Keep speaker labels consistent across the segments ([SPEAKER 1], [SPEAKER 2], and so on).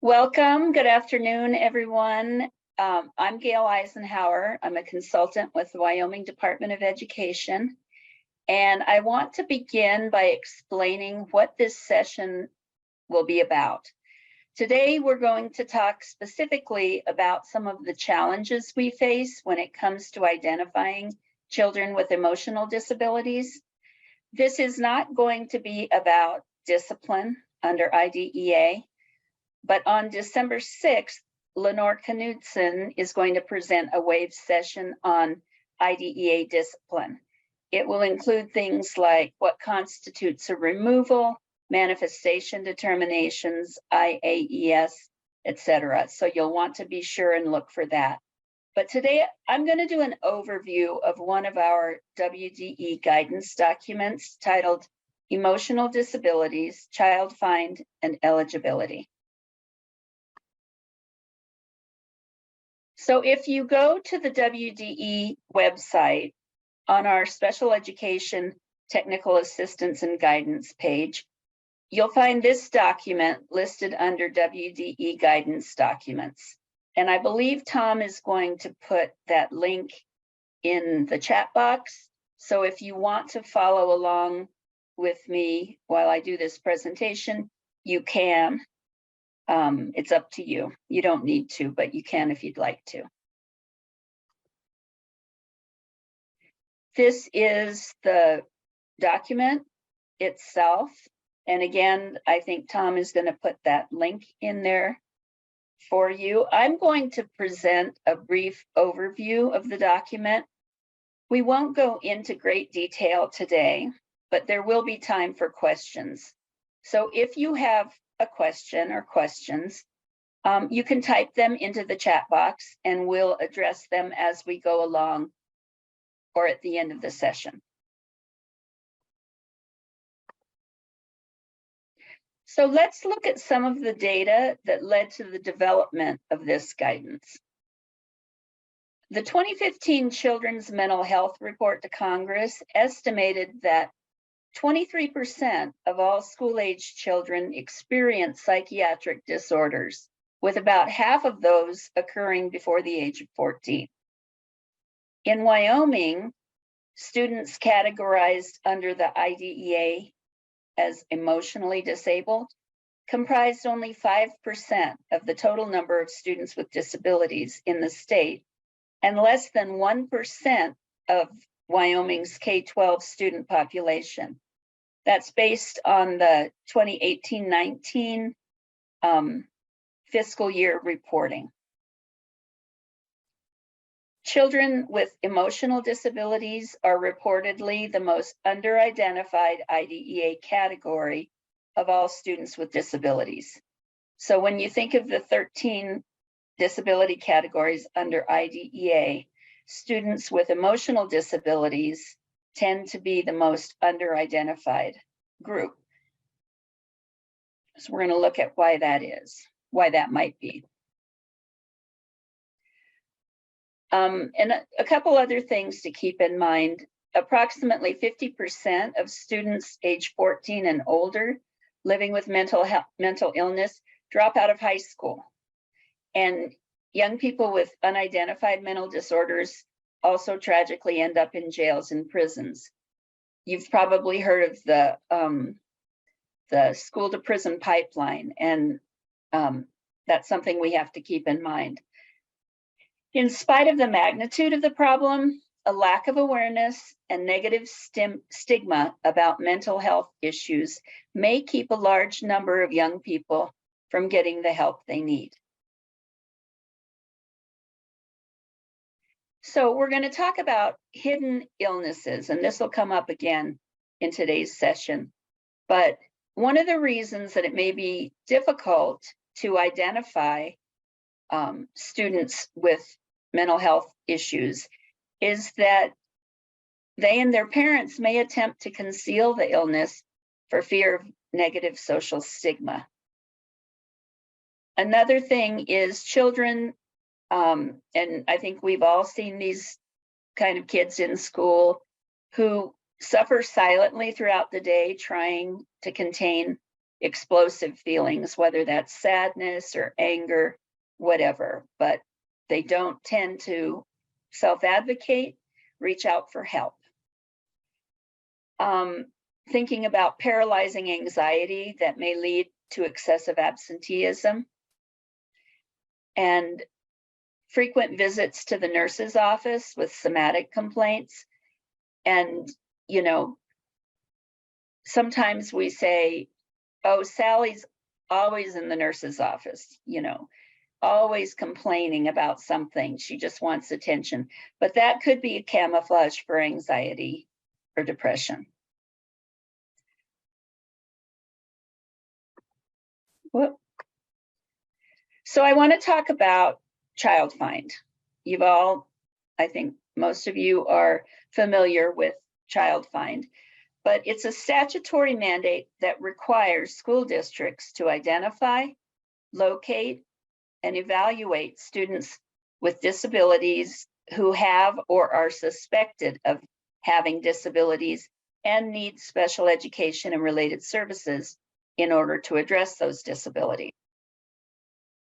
[SPEAKER 1] Welcome. Good afternoon, everyone. I'm Gail Eisenhauer. I'm a consultant with the Wyoming Department of Education, and I want to begin by explaining what this session will be about. Today, we're going to talk specifically about some of the challenges we face when it comes to identifying children with emotional disabilities. This is not going to be about discipline under IDEA. But on December 6th, Lenore Knudsen is going to present a WAVE session on IDEA discipline. It will include things like what constitutes a removal, manifestation determinations, IAES, etc. So you'll want to be sure and look for that. But today I'm going to do an overview of one of our WDE guidance documents titled Emotional Disabilities, Child Find and Eligibility. So if you go to the WDE website on our Special Education Technical Assistance and Guidance page, you'll find this document listed under WDE guidance documents. And I believe Tom is going to put that link in the chat box. So if you want to follow along with me while I do this presentation, you can. It's up to you. You don't need to, but you can if you'd like to. This is the document itself. And again, I think Tom is going to put that link in there for you. I'm going to present a brief overview of the document. We won't go into great detail today, but there will be time for questions. So if you have a question or questions, you can type them into the chat box and we'll address them as we go along or at the end of the session. So let's look at some of the data that led to the development of this guidance. The 2015 Children's Mental Health Report to Congress estimated that 23% of all school-age children experience psychiatric disorders, with about half of those occurring before the age of 14. In Wyoming, students categorized under the IDEA as emotionally disabled comprised only 5% of the total number of students with disabilities in the state, and less than 1% of Wyoming's K-12 student population. That's based on the 2018-19 fiscal year reporting. Children with emotional disabilities are reportedly the most under-identified IDEA category of all students with disabilities. So when you think of the 13 disability categories under IDEA, students with emotional disabilities tend to be the most under-identified group. So we're going to look at why that is, why that might be. And a couple other things to keep in mind. Approximately 50% of students age 14 and older living with mental illness drop out of high school. And young people with unidentified mental disorders also tragically end up in jails and prisons. You've probably heard of the school to prison pipeline, and that's something we have to keep in mind. In spite of the magnitude of the problem, a lack of awareness and negative stigma about mental health issues may keep a large number of young people from getting the help they need. So we're going to talk about hidden illnesses, and this will come up again in today's session. But one of the reasons that it may be difficult to identify students with mental health issues is that they and their parents may attempt to conceal the illness for fear of negative social stigma. Another thing is children And I think we've all seen these kind of kids in school who suffer silently throughout the day trying to contain explosive feelings, whether that's sadness or anger, whatever, but they don't tend to self-advocate, reach out for help. Thinking about paralyzing anxiety that may lead to excessive absenteeism, and frequent visits to the nurse's office with somatic complaints. And, you know, sometimes we say, oh, Sally's always in the nurse's office, you know, always complaining about something. She just wants attention. But that could be a camouflage for anxiety or depression. Whoop. So I want to talk about Child Find. You've all, I think most of you are familiar with Child Find, but it's a statutory mandate that requires school districts to identify, locate, and evaluate students with disabilities who have or are suspected of having disabilities and need special education and related services in order to address those disabilities.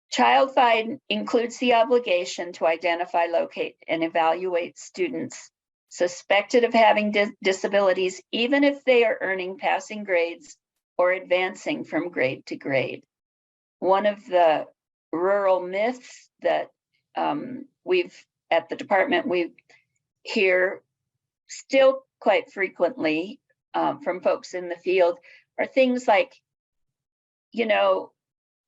[SPEAKER 1] Child Find includes the obligation to identify, locate, and evaluate students suspected of having disabilities, even if they are earning passing grades or advancing from grade to grade. One of the rural myths that we've at the department, we hear still quite frequently from folks in the field are things like, you know,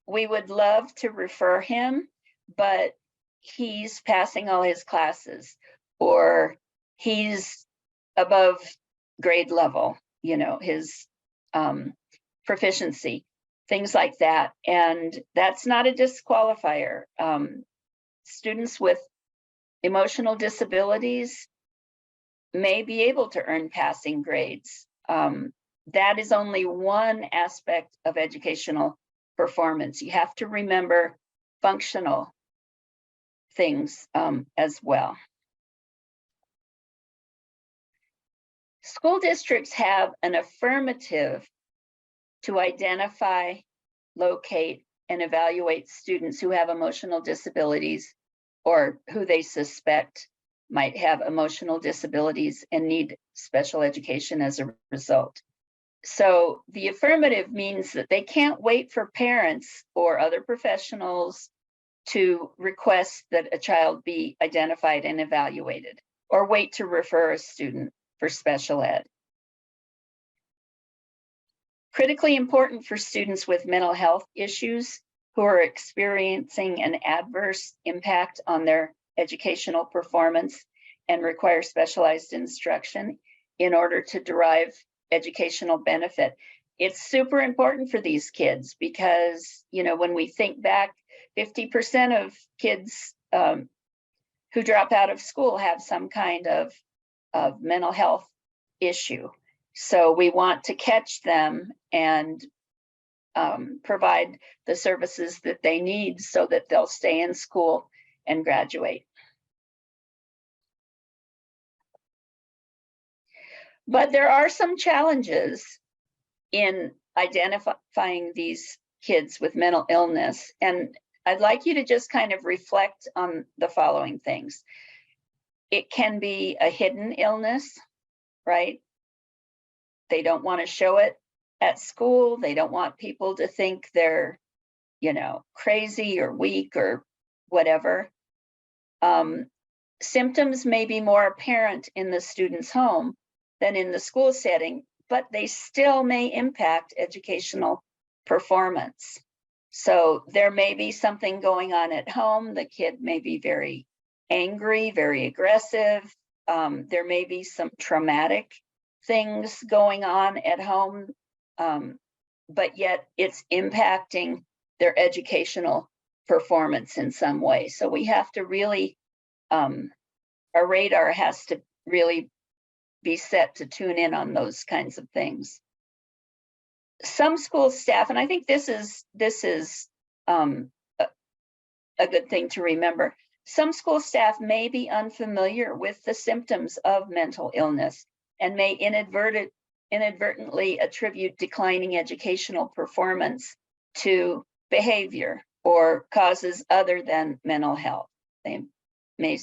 [SPEAKER 1] we would love to refer him, but he's passing all his classes, or he's above grade level, you know, his proficiency, things like that. And that's not a disqualifier. Students with emotional disabilities may be able to earn passing grades. That is only one aspect of educational performance. You have to remember functional things as well. School districts have an affirmative to identify, locate, and evaluate students who have emotional disabilities or who they suspect might have emotional disabilities and need special education as a result. So the affirmative means that they can't wait for parents or other professionals to request that a child be identified and evaluated, or wait to refer a student for special ed. Critically important for students with mental health issues who are experiencing an adverse impact on their educational performance and require specialized instruction in order to derive educational benefit. It's super important for these kids because, you know, when we think back, 50% of kids who drop out of school have some kind of mental health issue. So we want to catch them and provide the services that they need so that they'll stay in school and graduate. But there are some challenges in identifying these kids with mental illness. And I'd like you to just kind of reflect on the following things. It can be a hidden illness, right? They don't want to show it at school. They don't want people to think they're, you know, crazy or weak or whatever. Symptoms may be more apparent in the student's home than in the school setting, but they still may impact educational performance. So there may be something going on at home. The kid may be very angry, very aggressive. There may be some traumatic things going on at home, but yet it's impacting their educational performance in some way. So we have to really, our radar has to really be set to tune in on those kinds of things. Some school staff, and I think this is a good thing to remember, Some school staff may be unfamiliar with the symptoms of mental illness and may inadvertently attribute declining educational performance to behavior or causes other than mental health. They may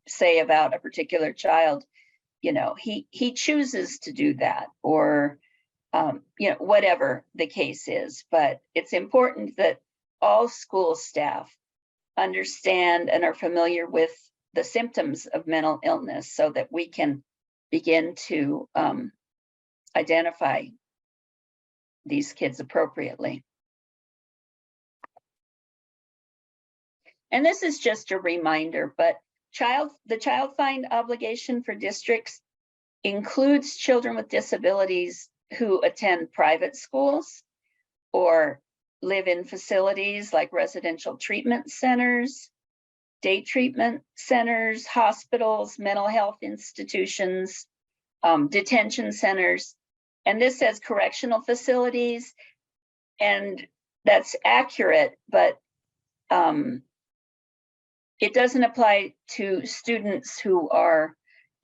[SPEAKER 1] say about a particular child, you know, he chooses to do that, or you know, whatever the case is. But it's important that all school staff understand and are familiar with the symptoms of mental illness so that we can begin to identify these kids appropriately. And this is just a reminder, but the child find obligation for districts includes children with disabilities who attend private schools or live in facilities like residential treatment centers, day treatment centers, hospitals, mental health institutions, detention centers. And this says correctional facilities, and that's accurate, but it doesn't apply to students who are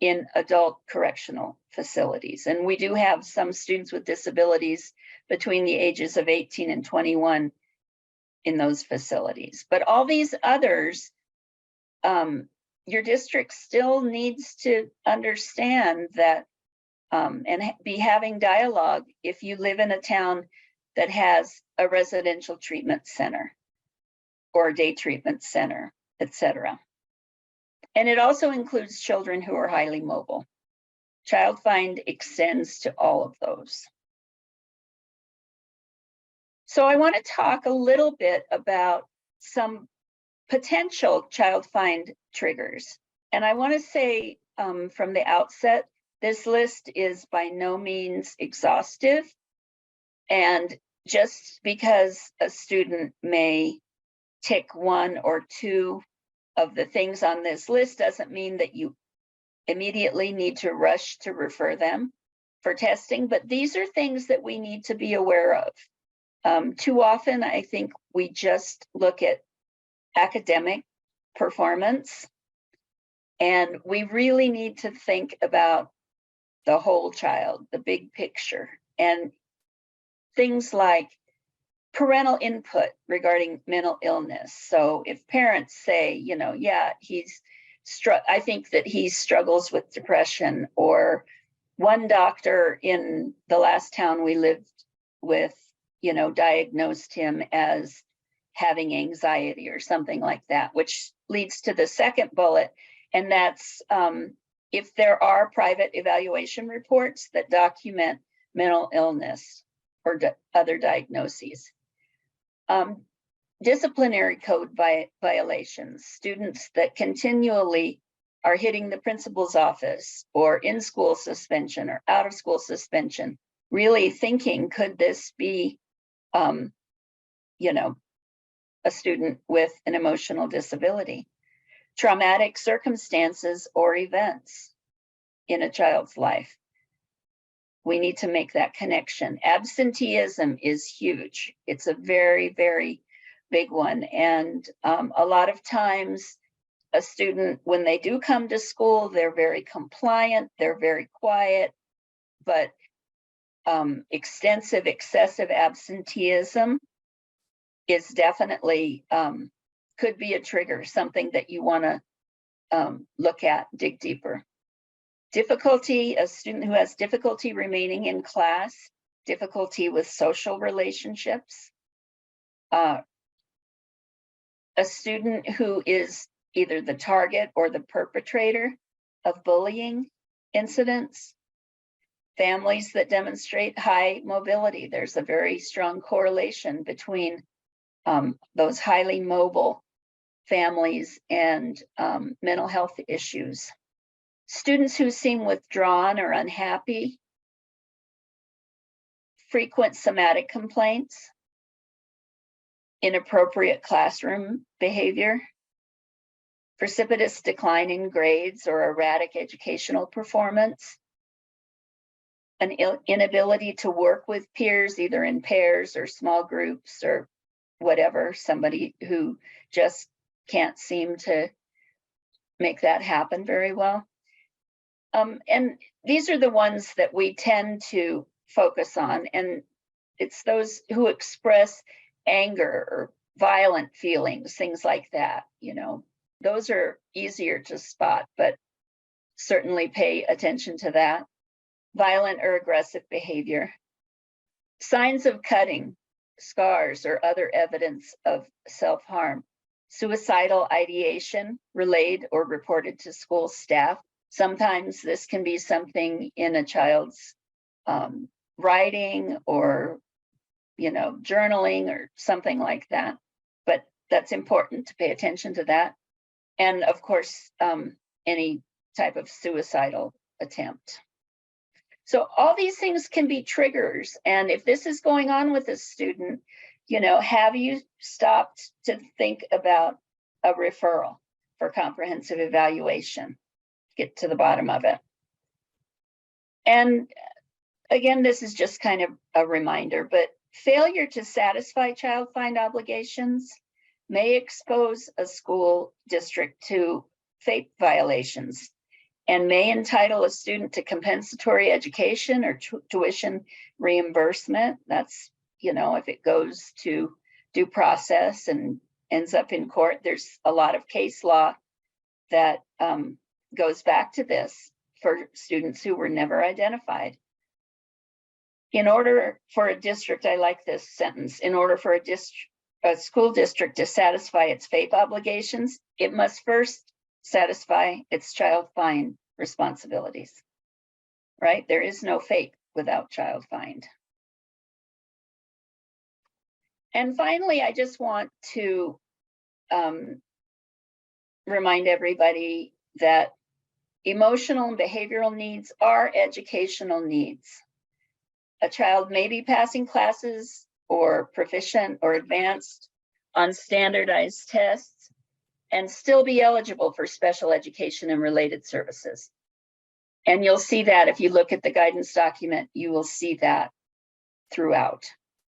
[SPEAKER 1] in adult correctional facilities. And we do have some students with disabilities between the ages of 18 and 21 in those facilities. But all these others, your district still needs to understand that and be having dialogue if you live in a town that has a residential treatment center or a day treatment center, etc. And it also includes children who are highly mobile. Child Find extends to all of those. So I want to talk a little bit about some potential Child Find triggers. And I want to say from the outset, this list is by no means exhaustive. And just because a student may tick one or two of the things on this list doesn't mean that you immediately need to rush to refer them for testing, but these are things that we need to be aware of. Too often, I think we just look at academic performance, and we really need to think about the whole child, the big picture, and things like parental input regarding mental illness. So if parents say, you know, yeah, I think that he struggles with depression, or one doctor in the last town we lived with, you know, diagnosed him as having anxiety or something like that, which leads to the second bullet. And that's if there are private evaluation reports that document mental illness or other diagnoses. Disciplinary code violations, students that continually are hitting the principal's office or in school suspension or out of school suspension, really thinking, could this be, you know, a student with an emotional disability? Traumatic circumstances or events in a child's life. We need to make that connection. Absenteeism is huge. It's a very, very big one. And a lot of times a student, when they do come to school, they're very compliant, they're very quiet, but extensive, excessive absenteeism is definitely, could be a trigger, something that you wanna look at, dig deeper. Difficulty, a student who has difficulty remaining in class, difficulty with social relationships, a student who is either the target or the perpetrator of bullying incidents, families that demonstrate high mobility. There's a very strong correlation between those highly mobile families and mental health issues. Students who seem withdrawn or unhappy, frequent somatic complaints, inappropriate classroom behavior, precipitous decline in grades or erratic educational performance, an inability to work with peers, either in pairs or small groups or whatever, somebody who just can't seem to make that happen very well. And these are the ones that we tend to focus on, and it's those who express anger or violent feelings, things like that, those are easier to spot, but certainly pay attention to that. Violent or aggressive behavior. Signs of cutting, scars, or other evidence of self-harm. Suicidal ideation relayed or reported to school staff. Sometimes this can be something in a child's writing or, journaling or something like that. But that's important to pay attention to that. And of course, any type of suicidal attempt. So all these things can be triggers. And if this is going on with a student, have you stopped to think about a referral for comprehensive evaluation? Get to the bottom of it. And again, this is just kind of a reminder, but failure to satisfy child find obligations may expose a school district to FAPE violations and may entitle a student to compensatory education or tuition reimbursement. That's, if it goes to due process and ends up in court, there's a lot of case law that goes back to this for students who were never identified. In order for a district, I like this sentence, in order for a school district to satisfy its FAPE obligations, it must first satisfy its child find responsibilities, right? There is no FAPE without child find. And finally, I just want to remind everybody that emotional and behavioral needs are educational needs. A child may be passing classes or proficient or advanced on standardized tests and still be eligible for special education and related services. And you'll see that if you look at the guidance document, you will see that throughout.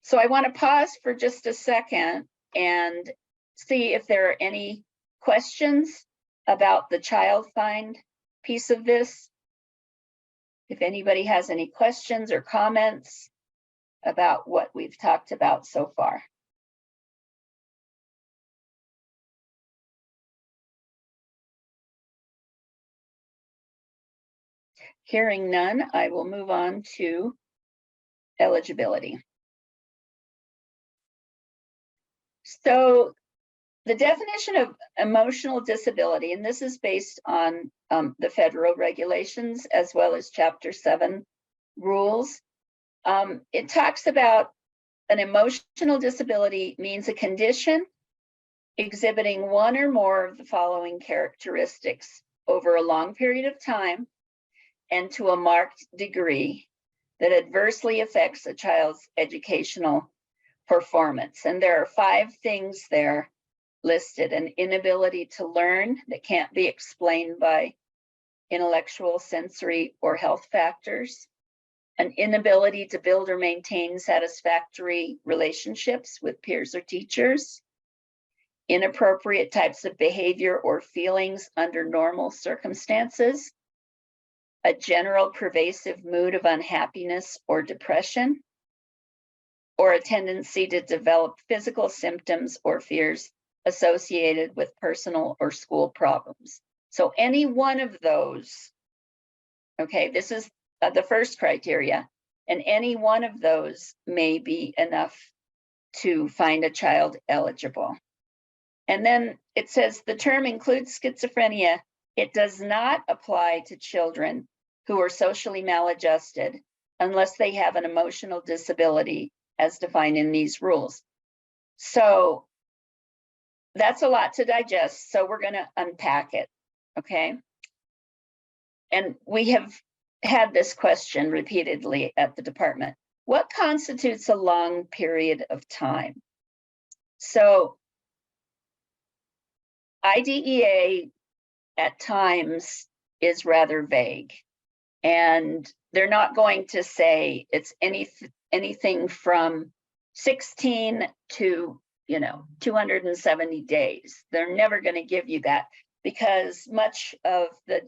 [SPEAKER 1] So I want to pause for just a second and see if there are any questions about the child find piece of this. If anybody has any questions or comments about what we've talked about so far. Hearing none, I will move on to eligibility. So the definition of emotional disability, and this is based on the federal regulations as well as Chapter 7 rules. It talks about an emotional disability means a condition exhibiting one or more of the following characteristics over a long period of time and to a marked degree that adversely affects a child's educational performance. And there are 5 things there listed: an inability to learn that can't be explained by intellectual, sensory, or health factors, an inability to build or maintain satisfactory relationships with peers or teachers, inappropriate types of behavior or feelings under normal circumstances, a general pervasive mood of unhappiness or depression, or a tendency to develop physical symptoms or fears associated with personal or school problems. So any one of those, okay, this is the first criteria, and any one of those may be enough to find a child eligible. And then it says the term includes schizophrenia. It does not apply to children who are socially maladjusted unless they have an emotional disability as defined in these rules. So that's a lot to digest, so we're going to unpack it, okay? And we have had this question repeatedly at the department. What constitutes a long period of time? So IDEA at times is rather vague, and they're not going to say it's anything from 16 to 270 days. They're never going to give you that. because much of the,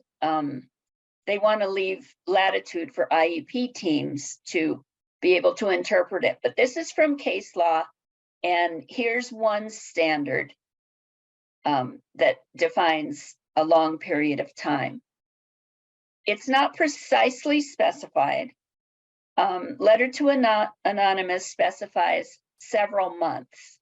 [SPEAKER 1] they want to leave latitude for IEP teams to be able to interpret it. But this is from case law, and here's one standard that defines a long period of time. It's not precisely specified. Letter to Anonymous specifies several months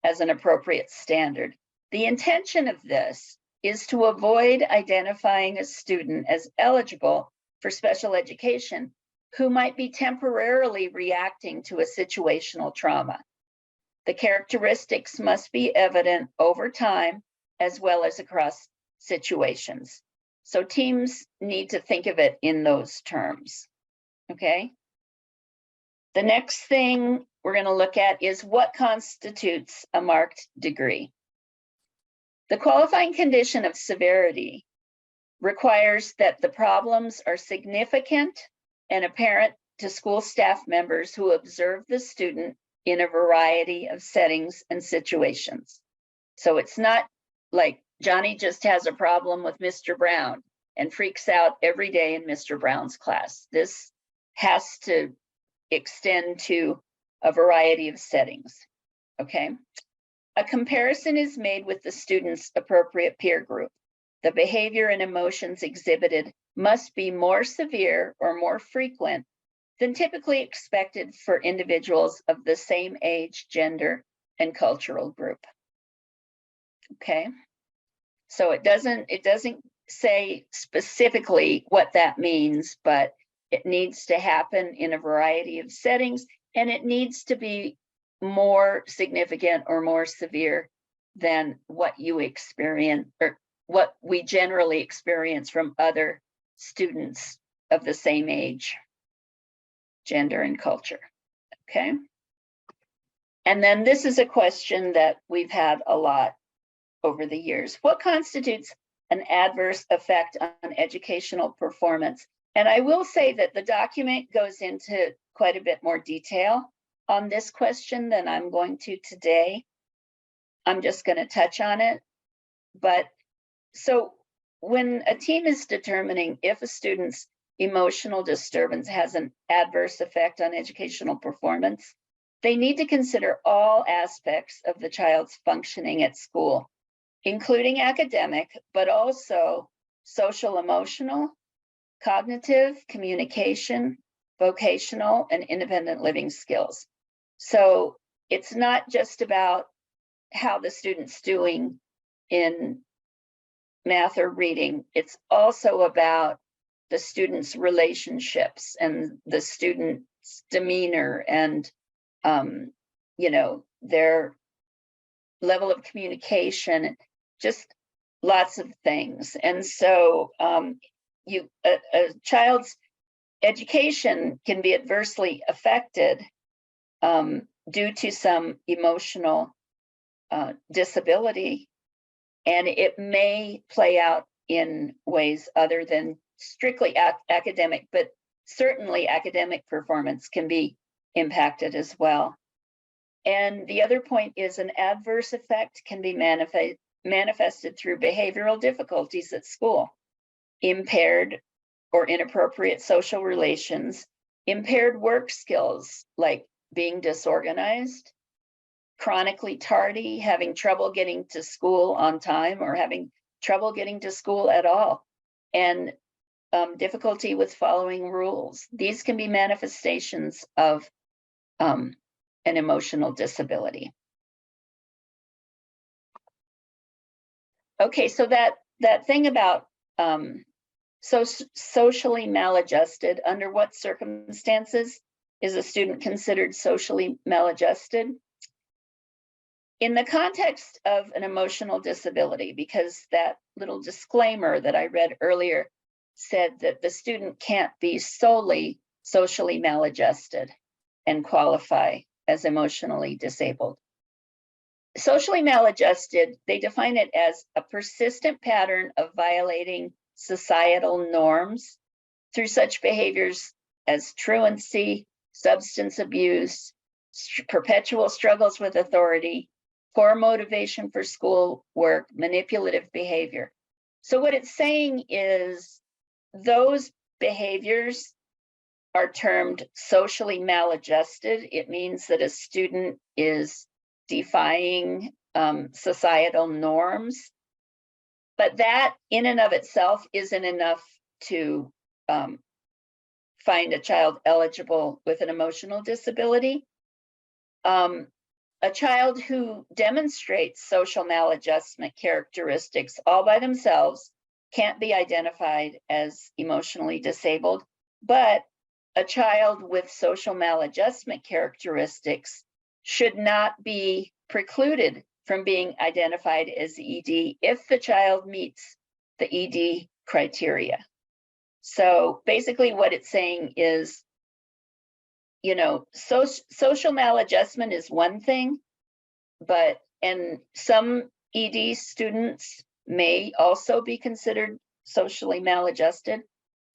[SPEAKER 1] as an appropriate standard. The intention of this is to avoid identifying a student as eligible for special education who might be temporarily reacting to a situational trauma. The characteristics must be evident over time as well as across situations. So teams need to think of it in those terms, okay? The next thing we're going to look at is what constitutes a marked degree. The qualifying condition of severity requires that the problems are significant and apparent to school staff members who observe the student in a variety of settings and situations. So it's not like Johnny just has a problem with Mr. Brown and freaks out every day in Mr. Brown's class. This has to extend to a variety of settings, okay? A comparison is made with the student's appropriate peer group. The behavior and emotions exhibited must be more severe or more frequent than typically expected for individuals of the same age, gender, and cultural group. Okay, so it doesn't say specifically what that means, but it needs to happen in a variety of settings, and it needs to be more significant or more severe than what you experience or what we generally experience from other students of the same age, gender, and culture, okay? And then this is a question that we've had a lot over the years. What constitutes an adverse effect on educational performance? And I will say that the document goes into quite a bit more detail on this question than I'm going to today. I'm just going to touch on it. But so when a team is determining if a student's emotional disturbance has an adverse effect on educational performance, they need to consider all aspects of the child's functioning at school, including academic, but also social, emotional, cognitive, communication, vocational, and independent living skills. So it's not just about how the student's doing in math or reading, it's also about the student's relationships and the student's demeanor and you know, their level of communication, just lots of things. And so a child's education can be adversely affected due to some emotional disability, and it may play out in ways other than strictly academic, but certainly academic performance can be impacted as well. And the other point is an adverse effect can be manifested through behavioral difficulties at school, impaired or inappropriate social relations, impaired work skills like being disorganized, chronically tardy, having trouble getting to school on time or having trouble getting to school at all, and difficulty with following rules. These can be manifestations of an emotional disability. Okay, so that thing about socially maladjusted, under what circumstances is a student considered socially maladjusted? In the context of an emotional disability, because that little disclaimer that I read earlier said that the student can't be solely socially maladjusted and qualify as emotionally disabled. Socially maladjusted, they define it as a persistent pattern of violating societal norms through such behaviors as truancy, substance abuse, perpetual struggles with authority, poor motivation for school work, manipulative behavior. So what it's saying is those behaviors are termed socially maladjusted. It means that a student is defying societal norms, but that in and of itself isn't enough to find a child eligible with an emotional disability. A child who demonstrates social maladjustment characteristics all by themselves can't be identified as emotionally disabled, but a child with social maladjustment characteristics should not be precluded from being identified as ED if the child meets the ED criteria. So basically what it's saying is, you know, social maladjustment is one thing, and some ED students may also be considered socially maladjusted,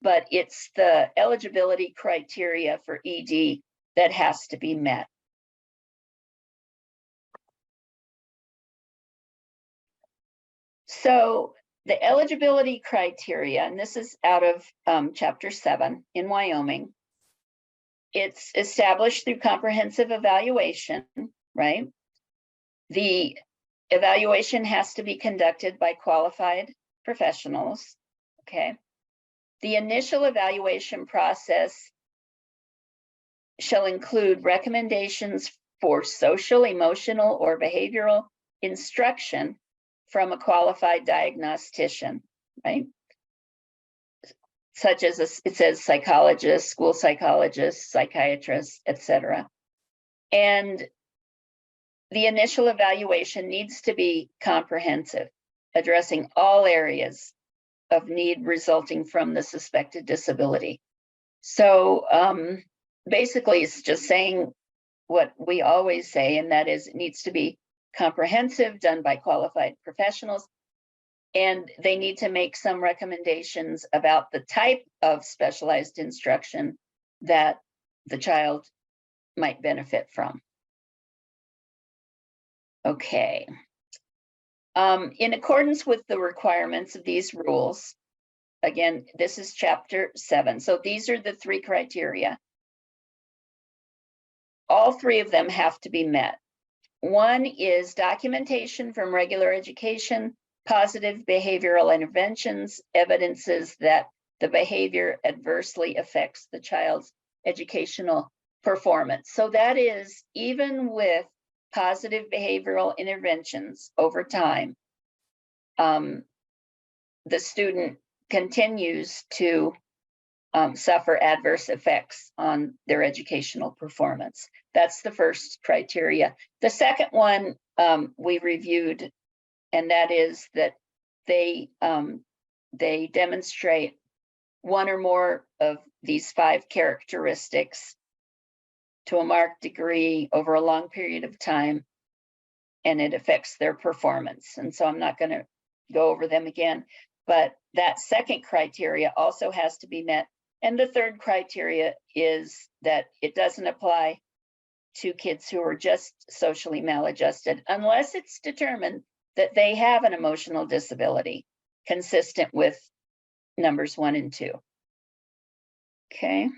[SPEAKER 1] but it's the eligibility criteria for ED that has to be met. So the eligibility criteria, and this is out of Chapter 7 in Wyoming, it's established through comprehensive evaluation, right? The evaluation has to be conducted by qualified professionals, okay? The initial evaluation process shall include recommendations for social, emotional, or behavioral instruction from a qualified diagnostician, right? Such as, it says psychologist, school psychologist, psychiatrist, etc. And the initial evaluation needs to be comprehensive, addressing all areas of need resulting from the suspected disability. So basically it's just saying what we always say, and that is it needs to be comprehensive, done by qualified professionals, and they need to make some recommendations about the type of specialized instruction that the child might benefit from. Okay. In accordance with the requirements of these rules, again, this is Chapter 7. So these are the 3 criteria. All 3 of them have to be met. One is documentation from regular education, positive behavioral interventions, evidences that the behavior adversely affects the child's educational performance. So that is, even with positive behavioral interventions over time, the student continues to suffer adverse effects on their educational performance. That's the first criteria. The second one we reviewed, and that is that they demonstrate one or more of these 5 characteristics to a marked degree over a long period of time, and it affects their performance. And so I'm not going to go over them again, but that second criteria also has to be met. And the third criteria is that it doesn't apply to kids who are just socially maladjusted unless it's determined that they have an emotional disability consistent with numbers 1 and 2. Okay.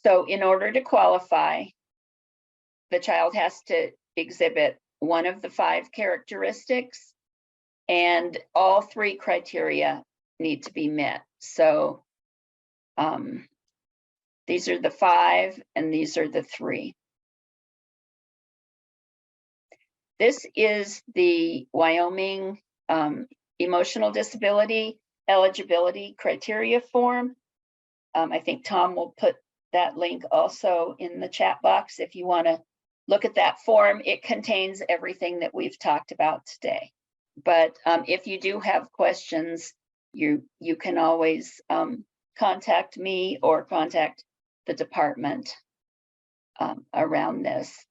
[SPEAKER 1] So in order to qualify, the child has to exhibit one of the 5 characteristics, and all 3 criteria need to be met. So these are the 5 and these are the 3. This is the Wyoming emotional disability eligibility criteria form. I think Tom will put that link also in the chat box if you want to look at that form. It contains everything that we've talked about today. But if you do have questions, you can always contact me or contact the department around this.